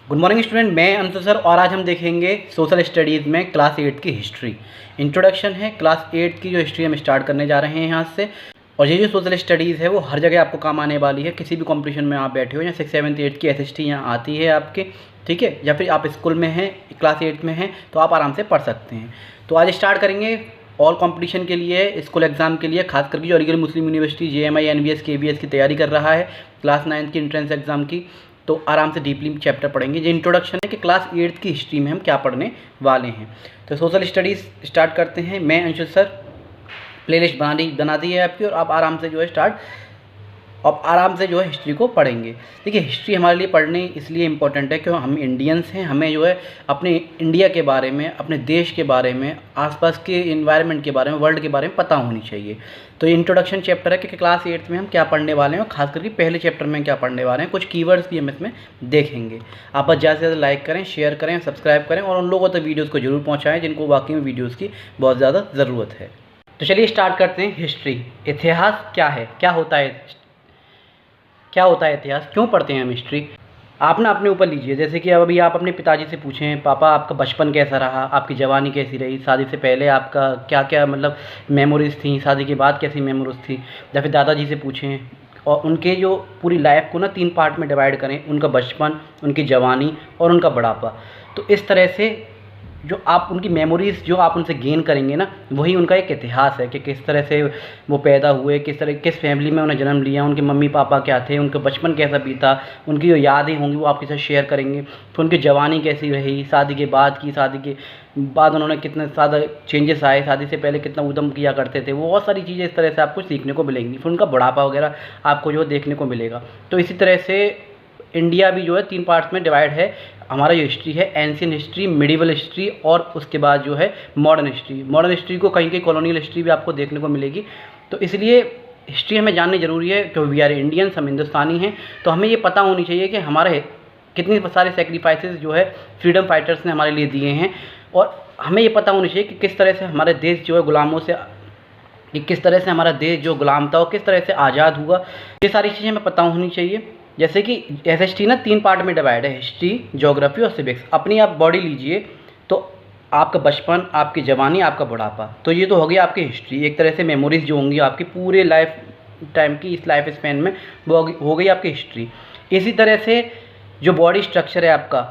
Good morning student, मैं Anshu sir और आज हम देखेंगे सोशल स्टडीज़ में क्लास 8 की हिस्ट्री। इंट्रोडक्शन है क्लास 8 की जो हिस्ट्री हम स्टार्ट करने जा रहे हैं यहाँ से। और ये जो सोशल स्टडीज़ है वो हर जगह आपको काम आने वाली है। किसी भी कॉम्पिटिशन में आप बैठे हो या 6, 7, 8 की SST यहाँ आती है आपके, ठीक है, या फिर आप स्कूल में हैं, क्लास 8 में हैं, तो आप आराम से पढ़ सकते हैं। तो आज स्टार्ट करेंगे ऑल कंपटीशन के लिए, स्कूल एग्ज़ाम के लिए, खास करके जो अलीगढ़ मुस्लिम यूनिवर्सिटी JMI NBS KBS की तैयारी कर रहा है क्लास 9 की एंट्रेंस एग्ज़ाम की। तो आराम से डीपली चैप्टर पढ़ेंगे। ये इंट्रोडक्शन है कि क्लास 8 की हिस्ट्री में हम क्या पढ़ने वाले हैं। तो सोशल स्टडीज़ स्टार्ट करते हैं। मैं अंशु सर, प्लेलिस्ट बना दी है आपकी और आप आराम से जो है हिस्ट्री को पढ़ेंगे। देखिए, हिस्ट्री हमारे लिए पढ़नी इसलिए इम्पोर्टेंट है क्योंकि हम इंडियंस हैं, हमें जो है अपने इंडिया के बारे में, अपने देश के बारे में, आसपास के इन्वायरमेंट के बारे में, वर्ल्ड के बारे में पता होनी चाहिए। तो ये इंट्रोडक्शन चैप्टर है कि क्लास 8 में हम क्या पढ़ने वाले हैं और खास करके पहले चैप्टर में क्या पढ़ने वाले हैं। कुछ कीवर्ड्स भी हम इसमें देखेंगे। आप बस ज़्यादा से ज़्यादा लाइक करें, शेयर करें, सब्सक्राइब करें और उन लोगों तक वीडियोज़ को जरूर पहुँचाएँ जिनको वाकई में वीडियोज़ की बहुत ज़्यादा ज़रूरत है। तो चलिए स्टार्ट करते हैं। हिस्ट्री, इतिहास क्या है, क्या होता है इतिहास, क्यों पढ़ते हैं हम हिस्ट्री। आप ना अपने ऊपर लीजिए, जैसे कि अभी आप अपने पिताजी से पूछें, पापा आपका बचपन कैसा रहा, आपकी जवानी कैसी रही, शादी से पहले आपका क्या क्या मतलब मेमोरीज़ थी, शादी के बाद कैसी मेमोरीज़ थी, या फिर दादाजी से पूछें और उनके जो पूरी लाइफ को ना 3 पार्ट में डिवाइड करें, उनका बचपन, उनकी जवानी और उनका बुढ़ापा। तो इस तरह से जो आप उनकी मेमोरीज़ जो आप उनसे गेन करेंगे ना, वही उनका एक इतिहास है कि किस तरह से वो पैदा हुए, किस फैमिली में उन्हें जन्म लिया, उनके मम्मी पापा क्या थे, उनका बचपन कैसा बीता, उनकी जो यादें होंगी वो आपके साथ शेयर करेंगे। फिर उनकी जवानी कैसी रही, शादी के बाद उन्होंने कितने ज़्यादा चेंजेस आए, शादी से पहले कितना उद्यम किया करते थे, वो बहुत सारी चीज़ें इस तरह से आपको सीखने को मिलेंगी। फिर उनका बुढ़ापा वगैरह आपको जो देखने को मिलेगा। तो इसी तरह से इंडिया भी जो है 3 पार्ट्स में डिवाइड है। हमारा जो हिस्ट्री है, एंशियंट हिस्ट्री, मिडिवल हिस्ट्री और उसके बाद जो है मॉडर्न हिस्ट्री। मॉडर्न हिस्ट्री को कहीं कॉलोनियल हिस्ट्री भी आपको देखने को मिलेगी। तो इसलिए हिस्ट्री हमें जाननी ज़रूरी है क्योंकि वी आर इंडियंस, हम हिंदुस्तानी हैं। तो हमें ये पता होनी चाहिए कि हमारे कितने सारे सेक्रीफाइसेस जो है फ्रीडम फाइटर्स ने हमारे लिए दिए हैं, और हमें ये पता होनी चाहिए कि किस तरह से हमारे देश जो है गुलामों से, कि किस तरह से हमारा देश जो गुलाम था वो किस तरह से आज़ाद हुआ। ये सारी चीज़ें हमें पता होनी चाहिए। जैसे कि SST ना 3 पार्ट में डिवाइड है, हिस्ट्री, ज्योग्राफी और सिविक्स। अपनी आप बॉडी लीजिए तो आपका बचपन, आपकी जवानी, आपका बुढ़ापा, तो ये तो हो गई आपकी हिस्ट्री। एक तरह से मेमोरीज़ जो होंगी आपकी पूरे लाइफ टाइम की, इस लाइफ स्पैन में, वो हो गई आपकी हिस्ट्री। इसी तरह से जो बॉडी स्ट्रक्चर है आपका,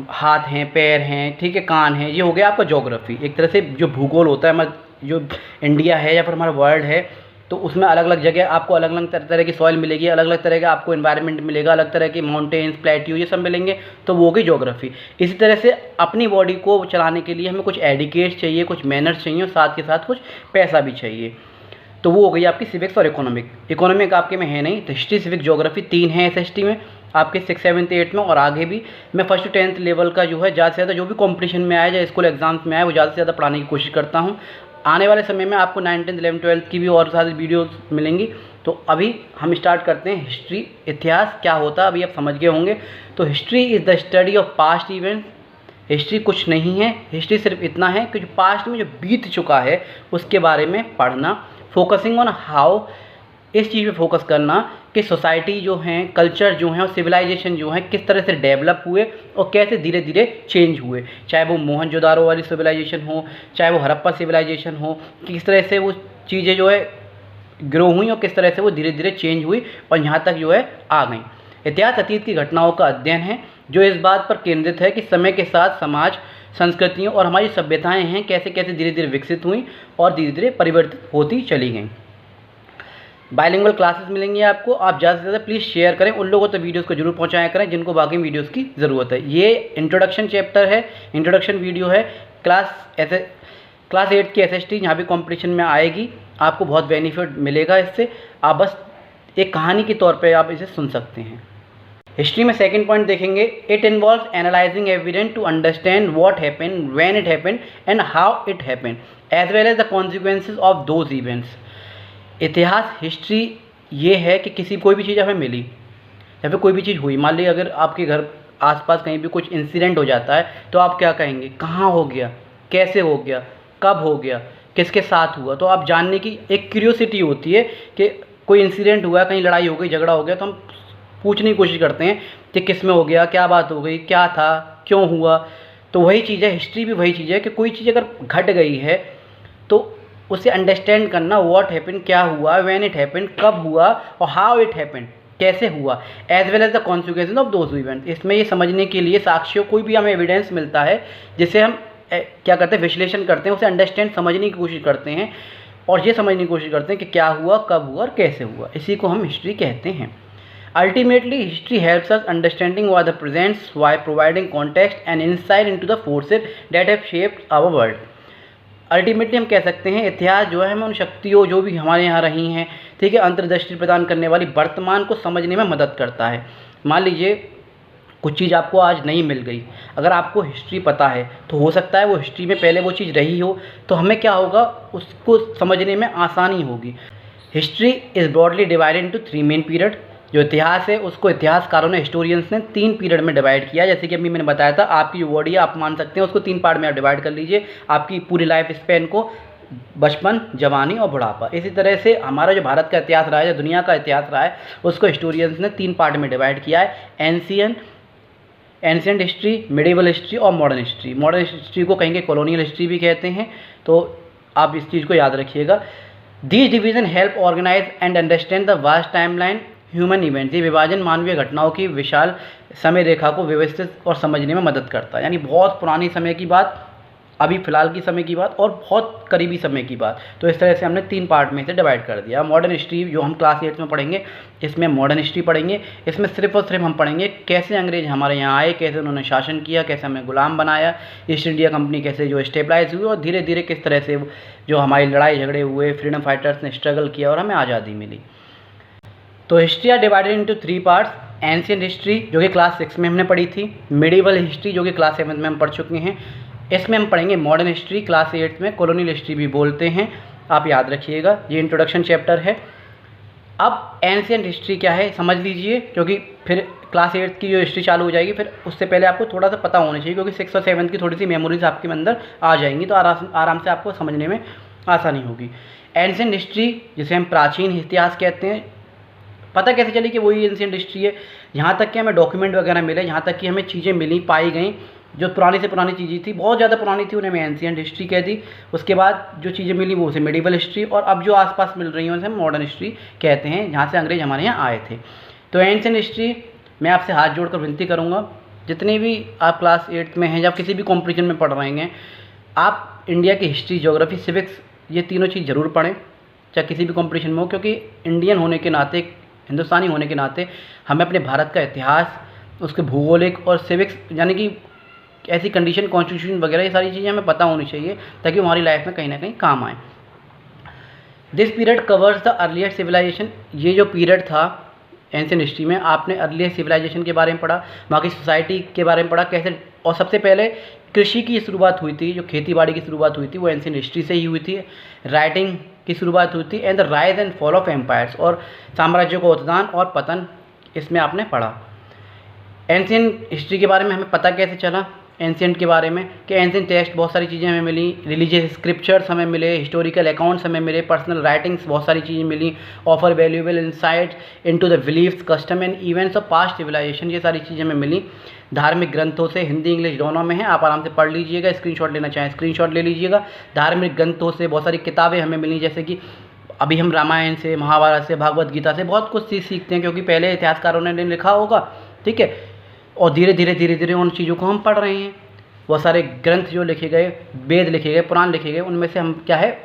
हाथ हैं, पैर हैं, ठीक है, कान हैं, ये हो गया आपका ज्योग्राफी। एक तरह से जो भूगोल होता है हमारा, जो इंडिया है या फिर हमारा वर्ल्ड है, तो उसमें अलग अलग जगह आपको अलग अलग तरह की सॉइल मिलेगी, अलग अलग तरह का आपको एनवायरनमेंट मिलेगा, अलग तरह के माउंटेन्स, प्लेट्यू, ये सब मिलेंगे। तो वो हो गई ज्योग्राफी। इसी तरह से अपनी बॉडी को चलाने के लिए हमें कुछ एडिकेट्स चाहिए, कुछ मैनर्स चाहिए और साथ के साथ कुछ पैसा भी चाहिए। तो वो हो गई आपकी सिविक्स और इकोनॉमिक आपके में है नहीं। तो हिस्ट्री, सिविक्स, ज्योग्राफी 3 है SST में आपके 6, 7, 8 में, और आगे भी मैं 1st to 10th लेवल का जो है ज़्यादा से ज़्यादा जो भी कॉम्पिटिशन में आए, या स्कूल एग्जाम्स में आए, वो ज़्यादा से ज़्यादा पढ़ाने की कोशिश करता हूँ। आने वाले समय में आपको 9th, 10th, 11th, 12th की भी और सारी वीडियोस मिलेंगी। तो अभी हम स्टार्ट करते हैं हिस्ट्री। इतिहास क्या होता है अभी आप समझ गए होंगे। तो history is the study of past events. History कुछ नहीं है, हिस्ट्री सिर्फ इतना है कि जो पास्ट में जो बीत चुका है उसके बारे में पढ़ना, फोकसिंग ऑन हाउ, इस चीज़ पे फोकस करना कि सोसाइटी जो हैं, कल्चर जो हैं और सिविलाइजेशन जो हैं किस तरह से डेवलप हुए और कैसे धीरे धीरे चेंज हुए। चाहे वो मोहनजोदारो वाली सिविलाइजेशन हो, चाहे वो हड़प्पा सिविलाइजेशन हो, किस तरह से वो चीज़ें जो है ग्रो हुई और किस तरह से वो धीरे धीरे चेंज हुई और यहाँ तक जो है आ गई। इतिहास अतीत की घटनाओं का अध्ययन है जो इस बात पर केंद्रित है कि समय के साथ समाज, संस्कृतियों और हमारी सभ्यताएँ हैं कैसे कैसे धीरे धीरे विकसित हुई और धीरे धीरे परिवर्तित होती चली गईं। बाइलिंगुअल क्लासेस मिलेंगी आपको। आप ज़्यादा से ज़्यादा प्लीज़ शेयर करें, उन लोगों तक वीडियोस को जरूर पहुंचाया करें जिनको बाकी वीडियोस की ज़रूरत है। ये इंट्रोडक्शन चैप्टर है, इंट्रोडक्शन वीडियो है। क्लास 8 की SST यहाँ भी कंपटीशन में आएगी, आपको बहुत बेनिफिट मिलेगा इससे। आप बस एक कहानी के तौर पर आप इसे सुन सकते हैं। हिस्ट्री में सेकेंड पॉइंट देखेंगे, it involves analysing evidence to understand what happened, when it happened and how it happened, as well as the consequences of those events. इतिहास, हिस्ट्री ये है कि कोई भी चीज़ हमें मिली या फिर कोई भी चीज़ हुई, मान लीजिए अगर आपके घर आसपास कहीं भी कुछ इंसिडेंट हो जाता है तो आप क्या कहेंगे, कहाँ हो गया, कैसे हो गया, कब हो गया, किसके साथ हुआ। तो आप जानने की एक क्यूरियोसिटी होती है कि कोई इंसिडेंट हुआ, कहीं लड़ाई हो गई, झगड़ा हो गया, तो हम पूछने की कोशिश करते हैं कि किस में हो गया, क्या बात हो गई, क्या था, क्यों हुआ। तो वही चीज़ है, हिस्ट्री भी वही चीज़ है कि कोई चीज़ अगर घट गई है तो उसे अंडरस्टैंड करना, व्हाट हैपेंड, क्या हुआ, व्हेन इट हैपेंड, कब हुआ और हाउ इट हैपेंड, कैसे हुआ, as well as the consequences of those event. इसमें ये समझने के लिए साक्ष्यों, कोई भी हमें एविडेंस मिलता है जिसे हम क्या करते हैं, विश्लेषण करते हैं, उसे अंडरस्टैंड समझने की कोशिश करते हैं और ये समझने की कोशिश करते हैं कि क्या हुआ, कब हुआ और कैसे हुआ। इसी को हम हिस्ट्री कहते हैं। Ultimately history helps us understanding why the presents why providing context and insight into the forces that have shaped our world. Ultimately हम कह सकते हैं इतिहास जो है हमें उन शक्तियों जो भी हमारे यहाँ रही हैं, ठीक है, अंतर्दृष्टि प्रदान करने वाली वर्तमान को समझने में मदद करता है। मान लीजिए कुछ चीज़ आपको आज नहीं मिल गई, अगर आपको हिस्ट्री पता है तो हो सकता है वो हिस्ट्री में पहले वो चीज़ रही हो, तो हमें क्या होगा, उसको समझने में आसानी होगी। History is broadly divided into 3 main period. जो इतिहास है उसको इतिहासकारों ने, हिस्टोरियंस ने 3 पीरियड में डिवाइड किया। जैसे कि अभी मैंने बताया था, आपकी जो बॉडी है आप मान सकते हैं उसको 3 पार्ट में आप डिवाइड कर लीजिए, आपकी पूरी लाइफ स्पैन को, बचपन, जवानी और बुढ़ापा। इसी तरह से हमारा जो भारत का इतिहास रहा है, जो दुनिया का इतिहास रहा है, उसको हिस्टोरियंस ने 3 पार्ट में डिवाइड किया है, एंशिएंट हिस्ट्री, मिडिवल हिस्ट्री और मॉडर्न हिस्ट्री। मॉडर्न हिस्ट्री को कहेंगे कॉलोनियल हिस्ट्री भी कहते हैं, तो आप इस चीज़ को याद रखिएगा। These division help organise and understand the vast timeline human events. ये विभाजन मानवीय घटनाओं की विशाल समय रेखा को व्यवस्थित और समझने में मदद करता है। यानी बहुत पुरानी समय की बात, अभी फ़िलहाल की समय की बात और बहुत करीबी समय की बात। तो इस तरह से हमने 3 पार्ट में इसे डिवाइड कर दिया। मॉडर्न हिस्ट्री जो हम क्लास 8 में पढ़ेंगे, इसमें मॉडर्न हिस्ट्री पढ़ेंगे। इसमें सिर्फ और सिर्फ हम पढ़ेंगे कैसे अंग्रेज हमारे यहाँ आए, कैसे उन्होंने शासन किया, कैसे हमें गुलाम बनाया, ईस्ट इंडिया कंपनी कैसे जो स्टेबलाइज हुई और धीरे धीरे किस तरह से जो हमारी लड़ाई झगड़े हुए, फ्रीडम फाइटर्स ने स्ट्रगल किया और हमें आज़ादी मिली। तो history are divided into 3 parts. Ancient history जो कि क्लास 6 में हमने पढ़ी थी, मिडिवल हिस्ट्री जो कि क्लास 7 में हम पढ़ चुके हैं, इसमें हम पढ़ेंगे मॉडर्न हिस्ट्री, क्लास 8 में कॉलोनियल हिस्ट्री भी बोलते हैं, आप याद रखिएगा, ये इंट्रोडक्शन चैप्टर है। अब एंशिएंट हिस्ट्री क्या है समझ लीजिए, क्योंकि फिर क्लास 8 की जो हिस्ट्री चालू हो जाएगी, फिर उससे पहले आपको थोड़ा सा पता होना चाहिए, क्योंकि 6 और 7 की थोड़ी सी मेमोरीज आपके अंदर आ जाएंगी, तो आराम से आपको समझने में आसानी होगी। एंशिएंट हिस्ट्री जिसे हम प्राचीन इतिहास कहते हैं, पता कैसे चली कि वही एंशिएंट हिस्ट्री है, यहाँ तक कि हमें डॉक्यूमेंट वगैरह मिले, यहाँ तक कि हमें चीज़ें मिली, पाई गई, जो पुरानी से पुरानी चीज़ें थी, बहुत ज़्यादा पुरानी थी, उन्हें मैं एंशिएंट हिस्ट्री कह दी। उसके बाद जो चीज़ें मिली वो उसे मिडिवल हिस्ट्री, और अब जो आसपास मिल रही हैं उसे मॉडर्न हिस्ट्री कहते हैं, जहाँ से अंग्रेज हमारे यहाँ आए थे। तो एंशिएंट हिस्ट्री मैं आपसे हाथ जोड़कर विनती करूँगा, जितने भी आप क्लास 8 में हैं या किसी भी कॉम्पिटिशन में पढ़ रहे हैं, आप इंडिया की हिस्ट्री, ज्योग्राफी, सिविक्स, ये तीनों चीज़ ज़रूर पढ़ें, चाहे किसी भी कॉम्पिटिशन में हो, क्योंकि इंडियन होने के नाते, हिंदुस्तानी होने के नाते हमें अपने भारत का इतिहास, उसके भूगोलिक और सिविक्स, यानी कि ऐसी कंडीशन, कॉन्स्टिट्यूशन वगैरह, ये सारी चीज़ें हमें पता होनी चाहिए ताकि हमारी लाइफ में कहीं ना कहीं काम आए। This period covers the earlier civilisation. ये जो पीरियड था एंशिएंट हिस्ट्री में, आपने अर्लियर सिविलाइजेशन के बारे में पढ़ा, वहाँ की सोसाइटी के बारे में पढ़ा, कैसे, और सबसे पहले कृषि की शुरुआत हुई थी, जो खेती बाड़ी की शुरुआत हुई थी वो एंशिएंट हिस्ट्री से ही हुई थी। राइटिंग की शुरुआत हुई थी, and the rise and fall of empires, और साम्राज्यों का उत्थान और पतन, इसमें आपने पढ़ा। एंशिएंट हिस्ट्री के बारे में हमें पता कैसे चला एंशिएंट के बारे में, कि एंशिएंट टेक्स्ट, बहुत सारी चीज़ें हमें मिली, रिलीजियस स्क्रिप्चर्स हमें मिले, हिस्टोरिकल अकाउंट्स हमें मिले, पर्सनल राइटिंग्स, बहुत सारी चीज़ें मिली, offer valuable insight into the beliefs, custom and events of past civilisation, ये सारी चीज़ें हमें मिली। धार्मिक ग्रंथों से, हिंदी इंग्लिश दोनों में है, आप आराम से पढ़ लीजिएगा, स्क्रीनशॉट लेना चाहें स्क्रीनशॉट ले लीजिएगा। धार्मिक ग्रंथों से बहुत सारी किताबें हमें मिली, जैसे कि अभी हम रामायण से, महाभारत से, भागवत गीता से बहुत कुछ चीज़ सीखते हैं, क्योंकि पहले इतिहासकारों ने लिखा होगा, ठीक है, और धीरे धीरे उन चीज़ों को हम पढ़ रहे हैं। बहुत सारे ग्रंथ जो लिखे गए, वेद लिखे गए, पुराण लिखे गए, उनमें से हम क्या है,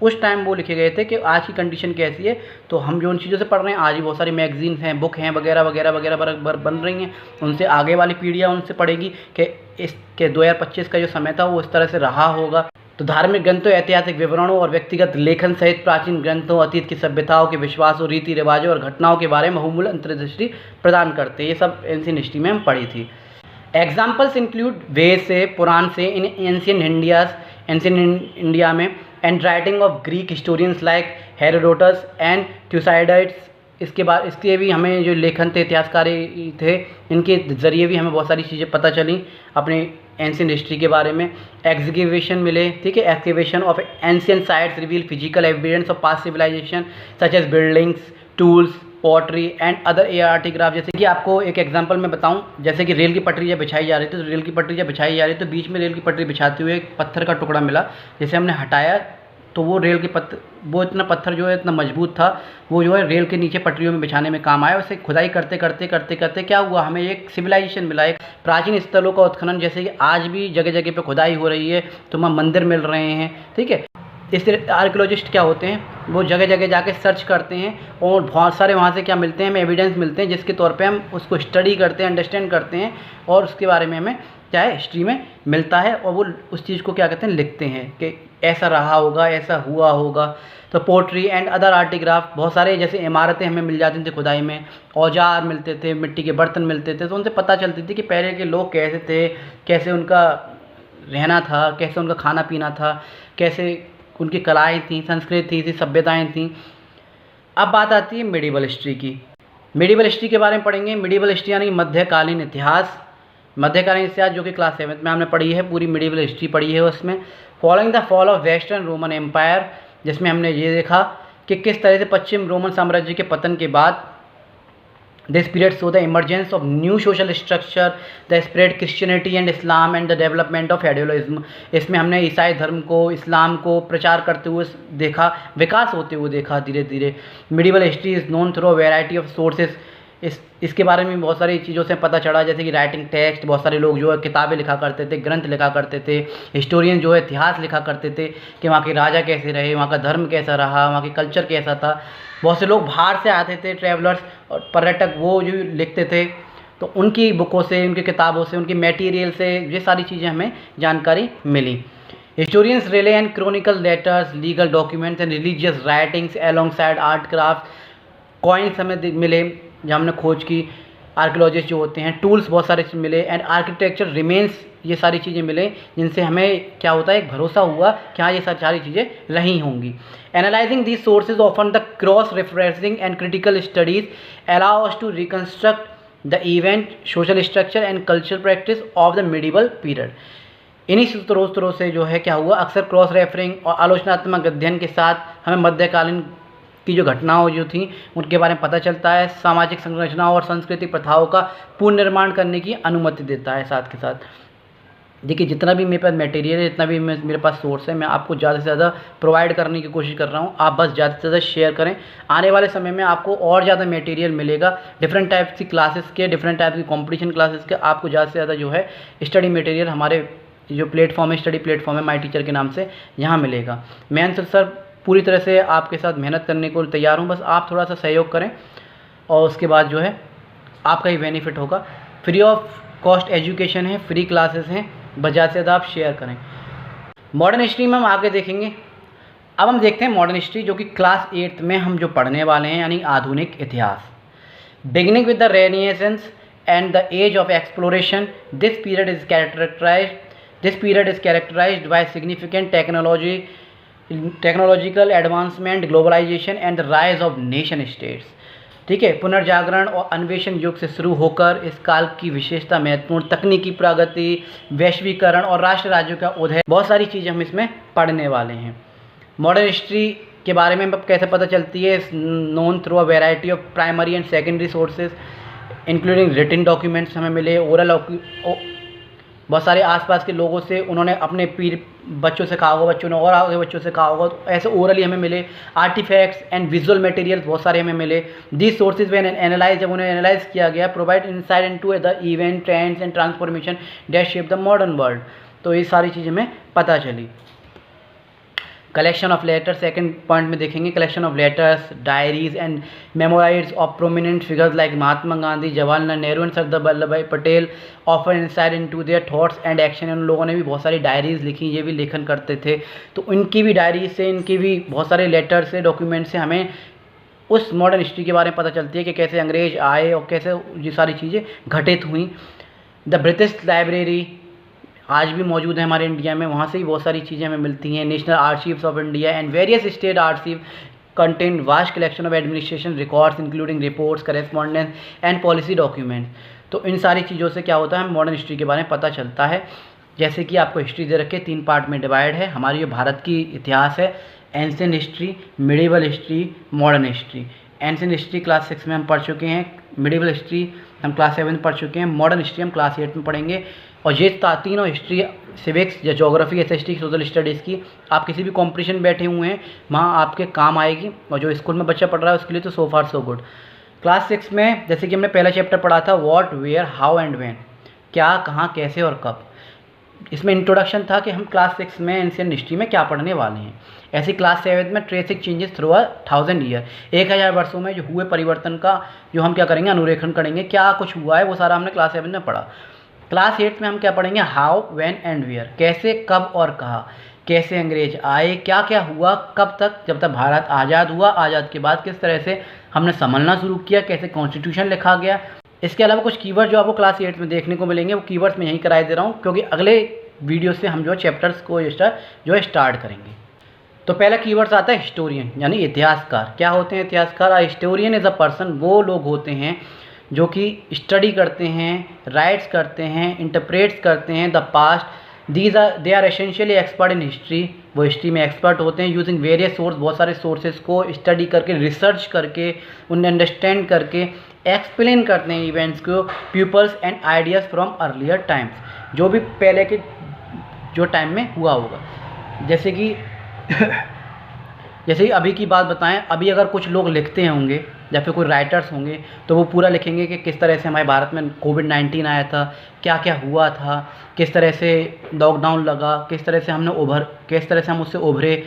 उस टाइम वो लिखे गए थे कि आज की कंडीशन कैसी है, तो हम जो उन चीज़ों से पढ़ रहे हैं, आज भी बहुत सारी मैगजीन्स हैं, बुक हैं, वगैरह वगैरह वगैरह बन रही हैं, उनसे आगे वाली पीढ़ियाँ उनसे पढ़ेगी कि इसके 2025 का जो समय था वो इस तरह से रहा होगा। तो धार्मिक ग्रंथों, ऐतिहासिक विवरणों और व्यक्तिगत लेखन सहित प्राचीन ग्रंथों, अतीत की सभ्यताओं के विश्वासों, रीति रिवाजों और घटनाओं के बारे में बहुमूल्य अंतर्दृष्टि प्रदान करते हैं। ये सब एंशिएंट हिस्ट्री में हम पढ़ी थी। एग्जाम्पल्स इंक्लूड वेद से, पुराण से, इन एंशिएंट इंडिया में, and writing of Greek historians like Herodotus and Thucydides. इसके भी हमें जो लेखन थे, इतिहासकार थे, इनके ज़रिए भी हमें बहुत सारी चीज़ें पता चली अपने एंशिएंट हिस्ट्री के बारे में। एक्सकेवेशन मिले, ठीक है, excavation of ancient sites reveal physical evidence of past civilisation such as buildings, tools, pottery and other artefacts. जैसे कि आपको एक एग्जांपल मैं बताऊं, जैसे कि रेल की पटरी जब बिछाई जा रही थी, तो रेल की पटरी जब बिछाई जा रही तो बीच में रेल की पटरी बिछाते हुए एक पत्थर का टुकड़ा मिला, जैसे हमने हटाया तो वो रेल के वो इतना पत्थर जो है इतना मजबूत था, वो जो है रेल के नीचे पटरियों में बिछाने में काम आया। उसे खुदाई करते करते करते करते क्या हुआ, हमें एक सिविलाइजेशन मिला, एक प्राचीन स्थलों का उत्खनन। जैसे कि आज भी जगह जगह पे खुदाई हो रही है तो वहाँ मंदिर मिल रहे हैं, ठीक है। इस तरह आर्कियोलॉजिस्ट क्या होते हैं, वो जगह जगह जाके सर्च करते हैं और बहुत सारे वहाँ से क्या मिलते हैं, हमें एविडेंस मिलते हैं, जिसके तौर पे हम उसको स्टडी करते हैं, अंडरस्टैंड करते हैं और उसके बारे में हमें क्या है हिस्ट्री में मिलता है, और वो उस चीज़ को क्या कहते हैं लिखते हैं कि ऐसा रहा होगा, ऐसा हुआ होगा। तो पोट्री एंड अदर आर्टिग्राफ, बहुत सारे जैसे इमारतें हमें मिल जाती थी खुदाई में, औजार मिलते थे, मिट्टी के बर्तन मिलते थे, तो उनसे पता चलती थी कि पहले के लोग कैसे थे, कैसे उनका रहना था, कैसे उनका खाना पीना था, कैसे उनकी कलाएँ थीं, संस्कृति थी, सभ्यताएँ थीं। अब बात आती है मिडिवल हिस्ट्री की। मिडिवल हिस्ट्री के बारे में पढ़ेंगे। मिडिवल हिस्ट्री यानी मध्यकालीन इतिहास। मध्यकालीन इतिहास जो कि क्लास 7 में हमने पढ़ी है, पूरी मिडिवल हिस्ट्री पढ़ी है उसमें। Following the fall of western Roman empire, जिसमें हमने ये देखा कि किस तरह से पश्चिम रोमन साम्राज्य के पतन के बाद this period so the emergence of new social structure, the spread Christianity and Islam and the development of federalism. इसमें हमने ईसाई धर्म को, इस्लाम को प्रचार करते हुए देखा, विकास होते हुए देखा धीरे धीरे। Medieval history is known through a variety of sources. इसके बारे में बहुत सारी चीज़ों से पता चला, जैसे कि राइटिंग टेक्स्ट, बहुत सारे लोग जो है किताबें लिखा करते थे, ग्रंथ लिखा करते थे, हिस्टोरियन जो है इतिहास लिखा करते थे कि वहाँ के राजा कैसे रहे, वहाँ का धर्म कैसा रहा, वहाँ की कल्चर कैसा था। बहुत से लोग बाहर से आते थे, ट्रैवलर्स और पर्यटक, वो जो लिखते थे, तो उनकी बुकों से, उनकी किताबों से, उनके मटेरियल से ये सारी चीज़ें हमें जानकारी मिली। Historians relay and chronicle letters, legal documents and religious writings alongside art craft, coins हमें मिले जहाँ हमने खोज की। आर्कियोलॉजिस्ट जो होते हैं, टूल्स बहुत सारे मिले एंड आर्किटेक्चर रिमेन्स, ये सारी चीज़ें मिले जिनसे हमें क्या होता है एक भरोसा हुआ कि हाँ ये सारी चीज़ें रही होंगी। Analyzing these sources often the cross referencing and critical studies allow us to reconstruct the event, social structure and cultural practice of the medieval period. इन्हीं स्रोतों से जो है क्या हुआ, अक्सर क्रॉस रेफरिंग और आलोचनात्मक अध्ययन के साथ हमें मध्यकालीन की जो घटनाओं जो थी उनके बारे में पता चलता है, सामाजिक संरचना और सांस्कृतिक प्रथाओं का पुनर्निर्माण करने की अनुमति देता है। साथ के साथ देखिए जितना भी मेरे पास मटेरियल है, जितना भी मेरे पास सोर्स है, मैं आपको ज़्यादा से ज़्यादा प्रोवाइड करने की कोशिश कर रहा हूँ। आप बस ज़्यादा से ज़्यादा शेयर करें। आने वाले समय में आपको और ज़्यादा मटेरियल मिलेगा, डिफरेंट टाइप्स की क्लासेस के, डिफरेंट टाइप की कॉम्पिटिशन क्लासेस के। आपको ज़्यादा से ज़्यादा जो है स्टडी मटेरियल हमारे जो प्लेटफॉर्म है, स्टडी प्लेटफॉर्म है माई टीचर के नाम से, यहाँ मिलेगा। मैं सर पूरी तरह से आपके साथ मेहनत करने को तैयार हूँ, बस आप थोड़ा सा सहयोग करें और उसके बाद जो है आपका ही बेनिफिट होगा। फ्री ऑफ कॉस्ट एजुकेशन है, फ्री क्लासेस हैं, बस ज़्यादा से ज़्यादा आप शेयर करें। मॉडर्न हिस्ट्री में हम आगे देखेंगे। अब हम देखते हैं मॉडर्न हिस्ट्री जो कि क्लास 8 में हम जो पढ़ने वाले हैं, यानी आधुनिक इतिहास। Beginning with the renaissance and the age of exploration, this period is characterized by significant technological advancement, globalization and the rise of nation states. ठीक है, पुनर्जागरण और अन्वेषण युग से शुरू होकर इस काल की विशेषता महत्वपूर्ण तकनीकी प्रगति, वैश्वीकरण और राष्ट्र राज्यों का उदय, बहुत सारी चीज़ें हम इसमें पढ़ने वाले हैं। मॉडर्न हिस्ट्री के बारे में कैसे पता चलती है, known through a variety of primary and secondary sources including written documents हमें मिले, ओरल, बहुत सारे आसपास के लोगों से उन्होंने अपने बच्चों से कहा होगा, बच्चों ने और आगे बच्चों से कहा होगा, तो ऐसे ओरली हमें मिले। आर्टिफैक्ट्स एंड विजुअल मटेरियल्स बहुत सारे हमें मिले। दीज सोर्सेज व्हेन एनालाइज, जब उन्हें एनालाइज किया गया, provide insight into the event, trends and transformation that shape the modern world. तो ये सारी चीज़ें हमें पता चली। Collection of letters, second point में देखेंगे। Collection of letters, diaries and memoirs of prominent figures like Mahatma Gandhi, Jawaharlal Nehru and Sardar Vallabh Bhai Patel offer insight into their thoughts and action. उन लोगों ने भी बहुत सारी डायरीज लिखी, ये भी लेखन करते थे, तो इनकी भी डायरीज से, इनकी भी बहुत सारे लेटर्स से, डॉक्यूमेंट से हमें उस मॉडर्न हिस्ट्री के बारे में पता चलती है कि कैसे अंग्रेज आए और कैसे ये सारी चीज़ें घटित हुई। द ब्रिटिश लाइब्रेरी आज भी मौजूद है हमारे इंडिया में, वहाँ से ही बहुत सारी चीज़ें हमें मिलती हैं। National archives of India and various state archive contain vast collection of administration records including reports, correspondence and policy documents. तो इन सारी चीज़ों से क्या होता है, मॉडर्न हिस्ट्री के बारे में पता चलता है। जैसे कि आपको हिस्ट्री दे रखे 3 पार्ट में डिवाइड है। हमारी जो भारत की इतिहास है, ancient history, medieval history, modern history. Ancient history class 6 में हम पढ़ चुके हैं, मिडिवल हिस्ट्री हम क्लास 7 में पढ़ चुके हैं, मॉडर्न हिस्ट्री हम क्लास 8 में पढ़ेंगे। और ये तीनों हिस्ट्री, सिविक्स या जोग्राफी, एसएसटी, सोशल स्टडीज़ की आप किसी भी कॉम्पिटिशन बैठे हुए हैं वहाँ आपके काम आएगी। और जो स्कूल में बच्चा पढ़ रहा है उसके लिए तो सो फार सो गुड। क्लास 6 में जैसे कि हमने पहला चैप्टर पढ़ा था what, where, how and when, क्या, कहाँ, कैसे और कब। इसमें इंट्रोडक्शन था कि हम क्लास 6 में एंशिएंट हिस्ट्री में क्या पढ़ने वाले हैं। ऐसे क्लास 7 में ट्रेसिंग चेंजेस थ्रू 1000 ईयर, 1000 वर्षों में जो हुए परिवर्तन का जो हम क्या करेंगे, अनुरेखण करेंगे, क्या कुछ हुआ है वो सारा हमने क्लास 7 में पढ़ा। क्लास 8 में हम क्या पढ़ेंगे, हाउ, व्हेन एंड वेयर, कैसे, कब और कहाँ, कैसे अंग्रेज आए, क्या क्या हुआ, कब तक, जब तक भारत आज़ाद हुआ, आज़ाद के बाद किस तरह से हमने संभलना शुरू किया, कैसे कॉन्स्टिट्यूशन लिखा गया। इसके अलावा कुछ कीवर्ड जो आपको क्लास 8 में देखने को मिलेंगे वो कीवर्ड्स मैं यहीं कराए दे रहा हूँ, क्योंकि अगले वीडियो से हम जो चैप्टर्स को स्टार्ट करेंगे। तो पहला कीवर्ड्स आता है हिस्टोरियन, यानी इतिहासकार। क्या होते हैं इतिहासकार? हिस्टोरियन इज़ अ पर्सन, वो लोग होते हैं जो कि स्टडी करते हैं, राइट्स करते हैं, इंटरप्रेट्स करते हैं the past. They are essentially expert in history, वो हिस्ट्री में एक्सपर्ट होते हैं। यूजिंग वेरियस सोर्स, बहुत सारे सोर्सेज को स्टडी करके, रिसर्च करके, उन्हें अंडरस्टैंड करके एक्सप्लेन करते हैं इवेंट्स को, peoples and ideas from earlier times, जो भी पहले के जो टाइम में हुआ होगा। जैसे कि अभी की बात बताएं, अभी अगर कुछ लोग लिखते होंगे या फिर कोई राइटर्स होंगे तो वो पूरा लिखेंगे कि किस तरह से हमारे भारत में कोविड-19 आया था, क्या क्या हुआ था, किस तरह से लॉकडाउन लगा, किस तरह से हम उससे उभरे।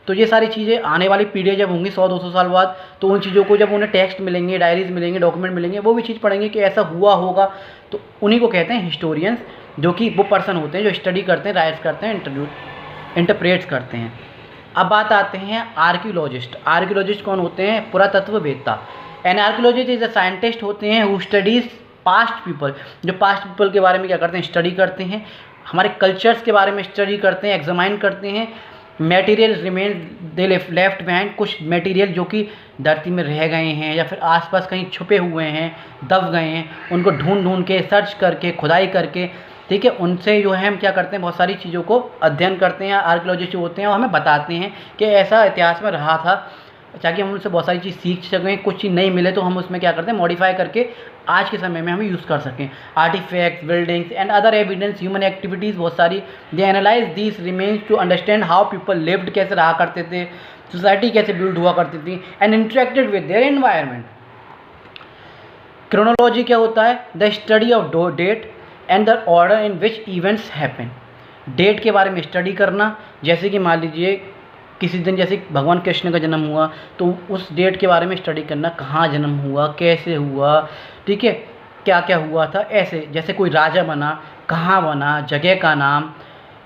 तो ये सारी चीज़ें आने वाली पीढ़ियाँ जब होंगी 100-200 साल बाद, तो उन चीज़ों को जब उन्हें टेक्स्ट मिलेंगे, डायरीज मिलेंगे, डॉक्यूमेंट मिलेंगे, वो भी चीज़ पढ़ेंगे कि ऐसा हुआ होगा। तो उन्हीं को कहते हैं हिस्टोरियंस, जो कि वो पर्सन होते हैं जो स्टडी करते हैं, राइट्स करते हैं, इंटरप्रेट्स करते हैं। अब बात आते हैं आर्कियोलॉजिस्ट। आर्कियोलॉजिस्ट कौन होते हैं? पुरातत्ववेत्ता। An archaeologist is a scientist होते हैं हु स्टडीज पास्ट पीपल, जो पास्ट पीपल के बारे में क्या करते हैं, स्टडी करते हैं, हमारे कल्चर्स के बारे में स्टडी करते हैं, एग्जामाइन करते हैं। Material remain they left behind, कुछ मटेरियल जो कि धरती में रह गए हैं या फिर आसपास कहीं छुपे हुए हैं, दब गए हैं, उनको ढूंढ के, सर्च करके, खुदाई करके, ठीक है, उनसे जो है हम क्या करते हैं, बहुत सारी चीज़ों को अध्ययन करते हैं। आर्कियोलॉजिस्ट जो होते हैं वो हमें बताते हैं कि ऐसा इतिहास में रहा था, ताकि हम उनसे बहुत सारी चीज़ सीख सकें। कुछ चीज़ नहीं मिले तो हम उसमें क्या करते हैं, मॉडिफाई करके आज के समय में हम यूज़ कर सकें। Artefacts, buildings and other evidence, human activities बहुत सारी, they analyse these remains to understand how people lived, कैसे रहा करते थे, सोसाइटी कैसे बिल्ड हुआ करती थी, and interacted with their environment. Chronology क्या होता है? The study of date and the order in which events happen. Date के बारे में स्टडी करना, जैसे कि मान लीजिए किसी दिन जैसे भगवान कृष्ण का जन्म हुआ तो उस डेट के बारे में स्टडी करना, कहाँ जन्म हुआ, कैसे हुआ, ठीक है, क्या क्या हुआ था। ऐसे जैसे कोई राजा बना, कहाँ बना, जगह का नाम,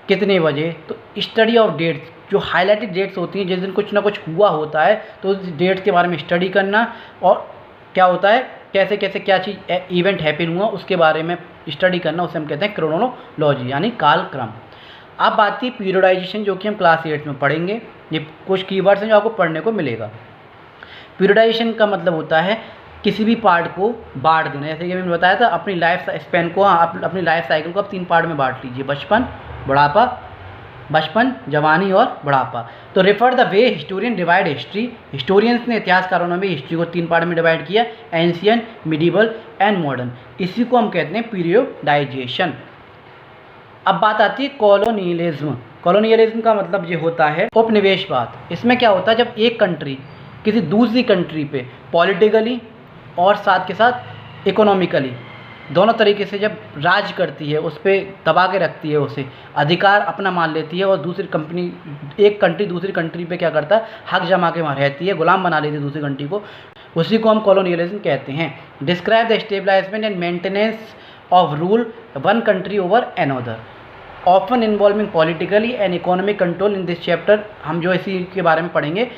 कितने बजे। तो स्टडी ऑफ डेट्स, जो हाईलाइटेड डेट्स होती हैं जिस दिन कुछ ना कुछ हुआ होता है, तो उस डेट्स के बारे में स्टडी करना, और क्या होता है, कैसे कैसे क्या चीज़ इवेंट हैपन हुआ उसके बारे में स्टडी करना, उसे हम कहते हैं क्रोनोलॉजी, यानी कालक्रम। अब बात थी पीरियडाइजेशन, जो कि हम क्लास 8 में पढ़ेंगे। ये कुछ कीवर्ड्स हैं जो आपको पढ़ने को मिलेगा। पीरियडाइजेशन का मतलब होता है किसी भी पार्ट को बांट देना। जैसे कि मैंने बताया था, अपनी लाइफ स्पैन को, आप अपनी लाइफ साइकिल को आप 3 पार्ट में बांट लीजिए, बचपन, जवानी और बुढ़ापा। तो refer the way historian divide history, historians ने, इतिहासकारों ने भी हिस्ट्री को 3 पार्ट में डिवाइड किया, एंशियंट, मिडिवल एंड मॉडर्न। इसी को हम कहते हैं पीरियडाइजेशन। अब बात आती है कॉलोनियलिज्म। कॉलोनियलिज्म का मतलब ये होता है उपनिवेशवाद। इसमें क्या होता है, जब एक कंट्री किसी दूसरी कंट्री पे पॉलिटिकली और साथ के साथ इकोनॉमिकली दोनों तरीके से जब राज करती है, उस पर दबा के रखती है, उसे अधिकार अपना मान लेती है, और एक कंट्री दूसरी कंट्री पे क्या करता है, हक जमा के वहाँ रहती है, गुलाम बना लेती है दूसरी कंट्री को, उसी को हम कॉलोनियलिज्म कहते हैं। Describe the establishment and maintenance of rule one country over another, often involving politically and economic control. In this chapter हम जो इसी के बारे में पढ़ेंगे,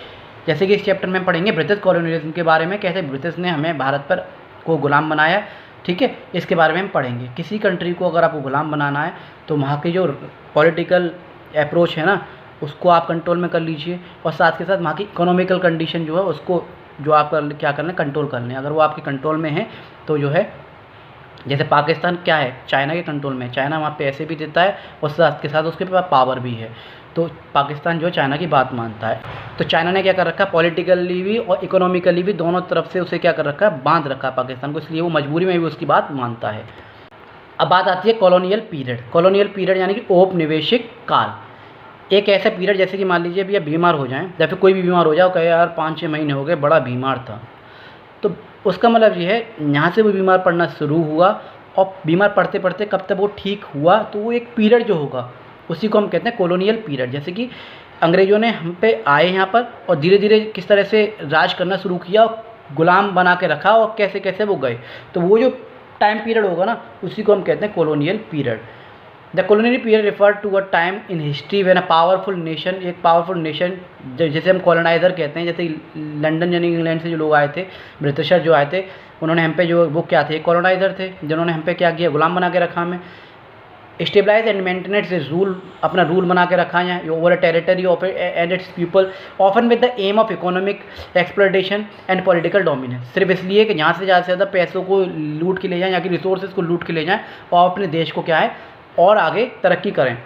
जैसे कि इस चैप्टर में पढ़ेंगे ब्रिटिश कॉलोनियलिज्म के बारे में, कैसे ब्रिटिश ने हमें भारत पर को गुलाम बनाया, ठीक है, इसके बारे में हम पढ़ेंगे। किसी कंट्री को अगर आपको गुलाम बनाना है तो वहाँ की जो पॉलिटिकल अप्रोच है ना, उसको आप कंट्रोल में कर लीजिए, और साथ के साथ वहाँ की इकोनॉमिकल कंडीशन जो है उसको जो आप क्या कर लें, कंट्रोल कर लें। अगर वो आपके कंट्रोल में है तो जो है जैसे पाकिस्तान क्या है, चाइना के कंट्रोल में है, चाइना वहाँ पैसे भी देता है और साथ के साथ उसके पास पावर भी है, तो पाकिस्तान जो है चाइना की बात मानता है। तो चाइना ने क्या कर रखा है, पॉलिटिकली भी और इकोनॉमिकली भी दोनों तरफ से उसे क्या कर रखा है, बांध रखा है पाकिस्तान को, इसलिए वो मजबूरी में भी उसकी बात मानता है। अब बात आती है कॉलोनियल पीरियड। कॉलोनियल पीरियड यानी कि औपनिवेशिक काल, एक ऐसा पीरियड जैसे कि मान लीजिए अभी आप बीमार हो जाएं, या फिर कोई भी बीमार हो जाए, कहे यार 5-6 महीने हो गए बड़ा बीमार था, तो उसका मतलब ये है यहाँ से वो बीमार पड़ना शुरू हुआ और बीमार पड़ते पड़ते कब तक वो ठीक हुआ, तो वो एक पीरियड जो होगा उसी को हम कहते हैं कॉलोनियल पीरियड। जैसे कि अंग्रेज़ों ने हम पे आए यहाँ पर और धीरे धीरे किस तरह से राज करना शुरू किया और गुलाम बना के रखा और कैसे कैसे वो गए, तो वो जो टाइम पीरियड होगा ना उसी को हम कहते हैं colonial period. The colonial period refer to a time in history when a powerful nation, एक पावरफुल नेशन जैसे हम कॉलोनाइज़र कहते हैं, जैसे लंदन यानी इंग्लैंड से जो लोग आए थे, ब्रिटिशर जो आए थे, उन्होंने हम पे जो वो क्या थे, कॉलोनाइज़र थे, जिन्होंने हम पे क्या किया, गुलाम बना के रखा हमें। स्टेबलाइज एंड मेंटेनेंस से रूल, अपना रूल बना के रखा है over a territory of and its people, often with the aim of economic exploitation and political dominance, सिर्फ इसलिए कि यहाँ से ज़्यादा से ज़्यादा पैसों को लूट के ले जाएँ, यहाँ की रिसोर्सेज को लूट के ले जाएँ और अपने देश को क्या है और आगे तरक्की करें।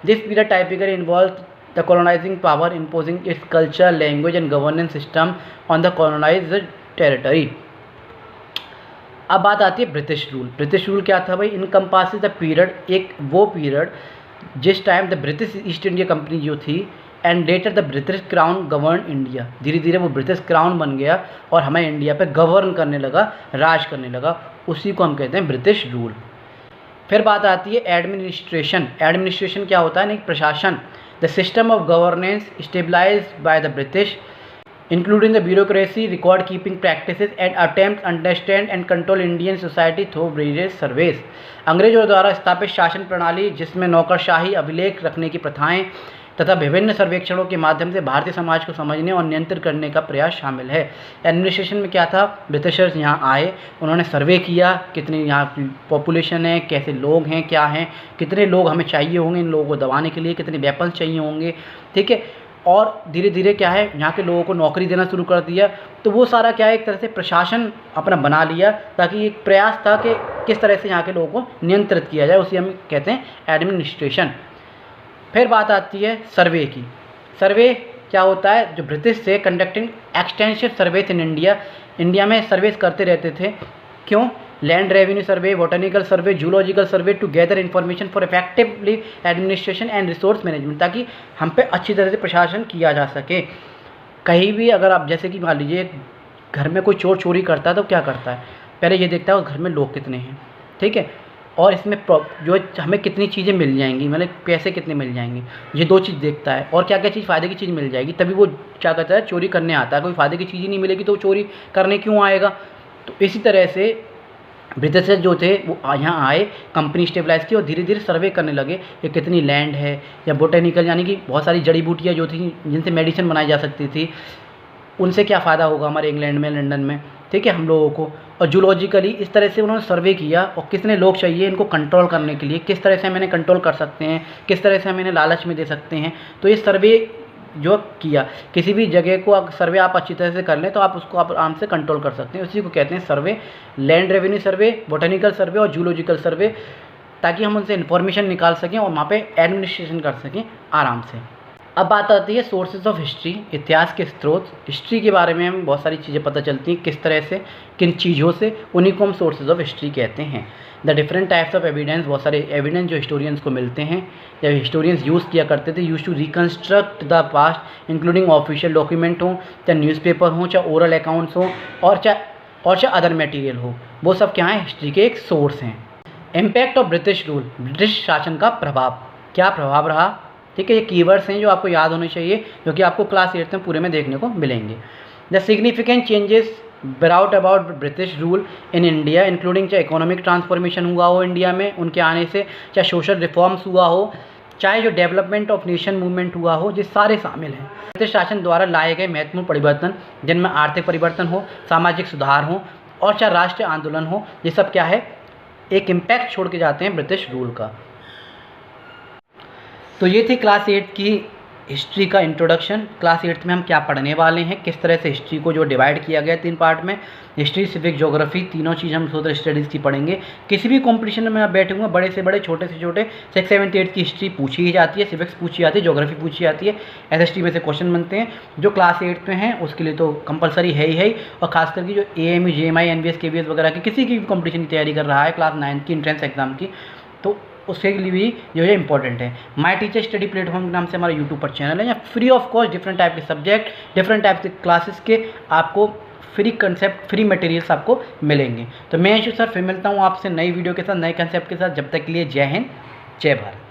This period typically involve the colonising power imposing its culture, language and governance system on the colonised territory. अब बात आती है ब्रिटिश रूल। ब्रिटिश रूल क्या था भाई, इनकम्पासेस द पीरियड, एक वो पीरियड जिस time the British east India company जो थी and later the British crown govern India, धीरे धीरे वो ब्रिटिश क्राउन बन गया और हमें इंडिया पे गवर्न करने लगा, राज करने लगा, उसी को हम कहते हैं ब्रिटिश रूल। फिर बात आती है एडमिनिस्ट्रेशन। एडमिनिस्ट्रेशन क्या होता है, प्रशासन, the system of governance stabilized by the British including the bureaucracy, record keeping practices and attempts understand and control Indian society through various surveys। अंग्रेजों द्वारा स्थापित शासन प्रणाली जिसमें नौकरशाही, अभिलेख रखने की प्रथाएं तथा विभिन्न सर्वेक्षणों के माध्यम से भारतीय समाज को समझने और नियंत्रित करने का प्रयास शामिल है। एडमिनिस्ट्रेशन में क्या था, ब्रिटिशर्स यहाँ आए, उन्होंने सर्वे किया कितनी यहाँ की पॉपुलेशन है, कैसे लोग हैं, क्या हैं, कितने लोग हमें चाहिए होंगे इन लोगों को दबाने के लिए, कितने वेपन्स चाहिए होंगे, ठीक है, और धीरे धीरे क्या है यहाँ के लोगों को नौकरी देना शुरू कर दिया। तो वो सारा क्या है एक तरह से प्रशासन अपना बना लिया, ताकि एक प्रयास था कि किस तरह से यहाँ के लोगों को नियंत्रित किया जाए, उसे हम कहते हैं एडमिनिस्ट्रेशन। फिर बात आती है सर्वे की। सर्वे क्या होता है, जो ब्रिटिश से conducting extensive surveys in India, India में सर्वेस करते रहते थे, क्यों, land revenue survey, botanical survey, zoological survey to gather information for effectively administration and resource management, ताकि हम पे अच्छी तरह से प्रशासन किया जा सके। कहीं भी अगर आप जैसे कि मान लीजिए घर में कोई चोर चोरी करता है तो क्या करता है, पहले ये देखता है उस घर में लोग कितने हैं, ठीक है, और इसमें जो हमें कितनी चीज़ें मिल जाएंगी, मतलब पैसे कितने मिल जाएंगे, ये दो चीज़ देखता है, और क्या क्या चीज़ फ़ायदे की चीज़ मिल जाएगी, तभी वो क्या करता है, चोरी करने आता है। कोई फ़ायदे की चीज़ ही नहीं मिलेगी तो चोरी करने क्यों आएगा। तो इसी तरह से ब्रिटिशर्स जो थे वो यहाँ आए, कंपनी स्टेबलाइज की और धीरे धीरे सर्वे करने लगे कि कितनी लैंड है, या बोटेनिकल यानी कि बहुत सारी जड़ी बूटियाँ जो थी जिनसे मेडिसिन बनाई जा सकती थी, उनसे क्या फ़ायदा होगा हमारे इंग्लैंड में, लंदन में, ठीक है, हम लोगों को। और जूलॉजिकली इस तरह से उन्होंने सर्वे किया और कितने लोग चाहिए इनको कंट्रोल करने के लिए, किस तरह से हम इन्हें कंट्रोल कर सकते हैं, किस तरह से हम इन्हें लालच में दे सकते हैं। तो ये सर्वे जो किया, किसी भी जगह को सर्वे आप अच्छी तरह से कर लें तो आप उसको आप आराम से कंट्रोल कर सकते हैं, उसी को कहते हैं सर्वे। लैंड रेवेन्यू सर्वे, बोटेनिकल सर्वे और जूलॉजिकल सर्वे, ताकि हम उनसे इन्फॉर्मेशन निकाल सकें और वहाँ पे एडमिनिस्ट्रेशन कर सकें आराम से। अब बात आती है सोर्सेज ऑफ हिस्ट्री, इतिहास के स्रोत। हिस्ट्री के बारे में हमें बहुत सारी चीज़ें पता चलती हैं, किस तरह से, किन चीज़ों से, उन्हीं को हम सोर्सेज ऑफ हिस्ट्री कहते हैं। The different types of evidence, बहुत सारे एविडेंस जो हिस्टोरियंस को मिलते हैं या हिस्टोरियंस यूज़ किया करते थे, use to reconstruct the past, including official document हो, चाहे न्यूज़पेपर हो, चाहे ओरल अकाउंट्स हो, और चाहे अदर मटेरियल हो, वो सब क्या है, हिस्ट्री के एक सोर्स हैं। Impact of British rule, British शासन का प्रभाव, क्या प्रभाव रहा, ठीक है, ये कीवर्ड्स हैं जो आपको याद होने चाहिए, जो कि आपको क्लास 8 में पूरे में देखने को मिलेंगे। The significant changes brought about British rule in India, including चाहे इकोनॉमिक ट्रांसफॉर्मेशन हुआ हो इंडिया में उनके आने से, चाहे सोशल रिफॉर्म्स हुआ हो, चाहे जो डेवलपमेंट ऑफ नेशन मूवमेंट हुआ हो, ये सारे शामिल हैं। ब्रिटिश शासन द्वारा लाए गए महत्वपूर्ण परिवर्तन, जिनमें आर्थिक परिवर्तन हो, सामाजिक सुधार हो, और चाहे राष्ट्रीय आंदोलन हो, ये सब क्या है, एक इम्पैक्ट छोड़ के जाते हैं ब्रिटिश रूल का। तो ये थी क्लास 8 की हिस्ट्री का इंट्रोडक्शन, क्लास 8th में हम क्या पढ़ने वाले हैं, किस तरह से हिस्ट्री को जो डिवाइड किया गया है 3 पार्ट में, हिस्ट्री, सिविक, ज्योग्राफी, तीनों चीज़ हम सोशल स्टडीज़ की पढ़ेंगे। किसी भी कॉम्पिटिशन में आप बैठे हुए बड़े से बड़े, छोटे से छोटे, 6th 7th 8th की हिस्ट्री पूछी ही जाती है, सिविक्स पूछी जाती है, ज्योग्राफी पूछी जाती है, एसएसटी में से क्वेश्चन बनते हैं। जो क्लास 8th में हैं उसके लिए तो कंपलसरी है ही, और खास करके जो एएमयू, जेएमआई, एनवीएस, केवीएस वगैरह की किसी की भी कॉम्पिटिशन की तैयारी कर रहा है क्लास 9th की एंट्रेंस एग्जाम की, तो उसके लिए भी जो है इंपॉर्टेंट है। माय टीचर स्टडी प्लेटफॉर्म के नाम से हमारा यूट्यूब पर चैनल है, या free of cost different type के सब्जेक्ट, डिफरेंट टाइप के क्लासेस के आपको फ्री कंसेप्ट, फ्री मटेरियल्स आपको मिलेंगे। तो मैं अंशु सर फिर मिलता हूँ आपसे नई वीडियो के साथ, नए कंसेप्ट के साथ। जब तक के लिए जय हिंद, जय भारत।